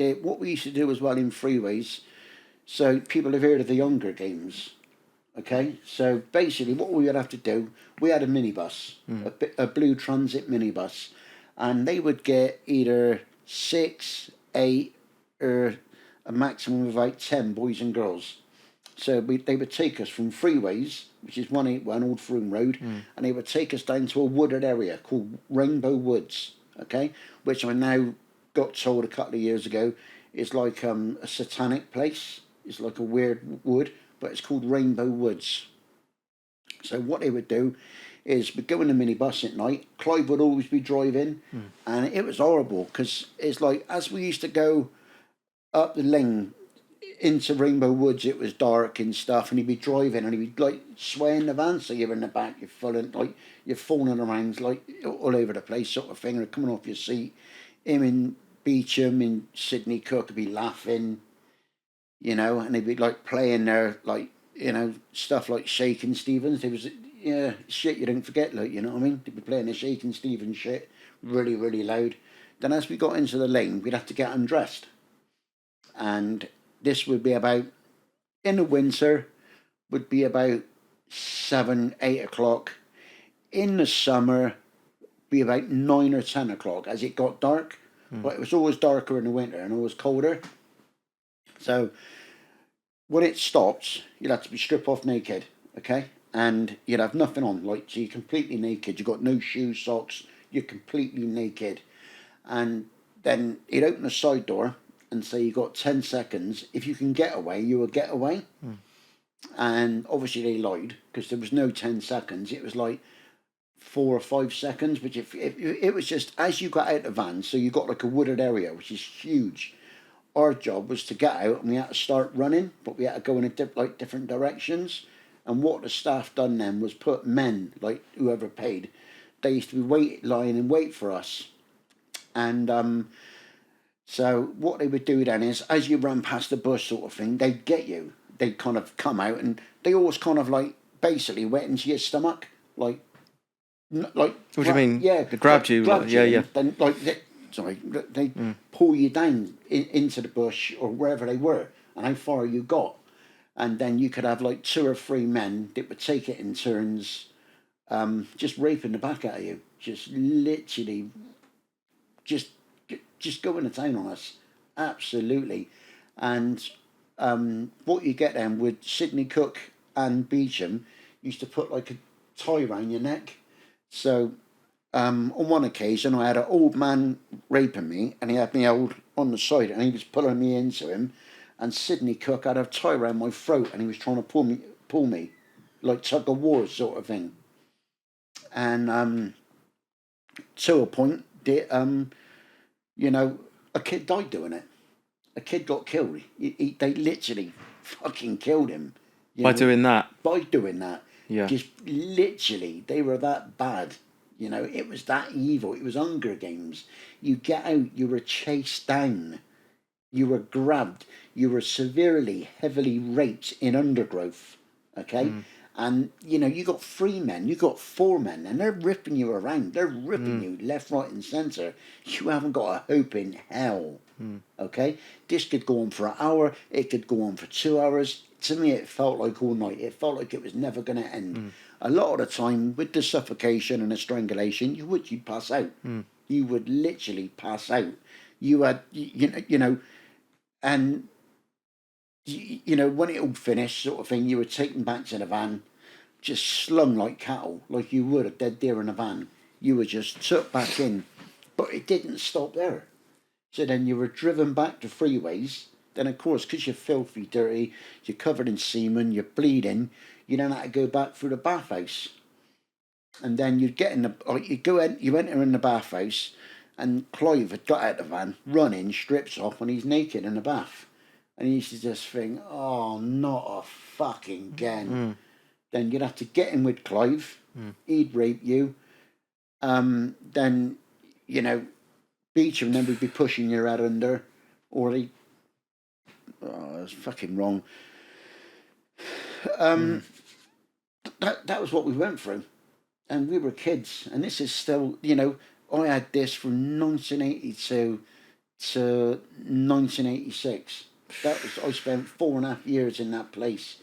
did, what we used to do as well in freeways, so people have heard of the Hunger Games. Okay, so basically what we would have to do, we had a minibus, a blue transit minibus, and they would get either 6, 8, or a maximum of about 10 boys and girls. So they would take us from freeways, which is 181 Old Froome Road, and they would take us down to a wooded area called Rainbow Woods, okay, which I now got told a couple of years ago is like a satanic place. It's like a weird wood, but it's called Rainbow Woods. So what they would do is we'd go in the minibus at night. Clive would always be driving, and it was horrible because it's like as we used to go up the lane into Rainbow Woods, it was dark and stuff, and he'd be driving and he'd be like swaying the van, so you're in the back, you're falling like you're falling around like all over the place, sort of thing, and coming off your seat. Him and Beecham and Sidney Cook would be laughing, you know, and they'd be like playing their like, you know, stuff like Shakin' Stevens. There was shit you don't forget, like, you know what I mean? They'd be playing the Shakin' Stevens shit really, really loud. Then as we got into the lane, we'd have to get undressed, and this would be about, in the winter, would be about 7, 8 o'clock. In the summer, be about 9 or 10 o'clock as it got dark. But it was always darker in the winter and always colder. So when it stops, you'd have to be stripped off naked, okay? And you'd have nothing on, like, so you're completely naked. You've got no shoes, socks, you're completely naked. And then he'd open the side door and say you got 10 seconds. If you can get away, you will get away. And obviously they lied because there was no 10 seconds. It was like 4 or 5 seconds, which if it was just as you got out of the van, so you got like a wooded area, which is huge. Our job was to get out and we had to start running, but we had to go in different directions. And what the staff done then was put men, like whoever paid, they used to be lying in wait for us. And so what they would do then is, as you run past the bush sort of thing, they'd get you. They'd kind of come out and they always kind of like basically went into your stomach, like. What do you mean? Yeah, they grabbed you. Yeah. Then they pull you down into the bush or wherever they were, and how far you got, and then you could have like 2 or 3 men that would take it in turns, just raping the back out of you, just literally, just going to town on us, absolutely, and what you get then with Sidney Cook and Beecham used to put like a tie around your neck. So on one occasion I had an old man raping me and he had me held on the side and he was pulling me into him, and Sidney Cook had a tie around my throat and he was trying to pull me like tug of war sort of thing. And to a point that you know, a kid died doing it. A kid got killed. They literally fucking killed him. By doing that? By doing that. Yeah. Just literally, they were that bad. You know, it was that evil. It was Hunger Games. You get out, you were chased down. You were grabbed. You were severely, heavily raped in undergrowth. Okay? And, you know, you got 3 men, you got 4 men, and they're ripping you around. They're ripping you left, right, and centre. You haven't got a hope in hell. Okay? This could go on for an hour. It could go on for 2 hours. To me, it felt like all night. It felt like it was never going to end. A lot of the time, with the suffocation and the strangulation, you'd pass out. You would literally pass out. You had, you know, and you know, when it all finished, sort of thing, you were taken back to the van, just slung like cattle, like you would a dead deer in a van. You were just took back in, but it didn't stop there. So then you were driven back to freeways. Then, of course, because you're filthy, dirty, you're covered in semen, you're bleeding, you then had to go back through the bathhouse. And then you'd get in you enter in the bathhouse, and Clive had got out of the van, running, strips off, and he's naked in the bath. And he used to just think, oh, not a fucking again. Then you'd have to get in with Clive. He'd rape you. Then, you know, Beecham then would be pushing your head under. Or he... Oh, that's fucking wrong. That was what we went through. And we were kids. And this is still, you know, I had this from 1982 to 1986. That was, I spent 4.5 years in that place.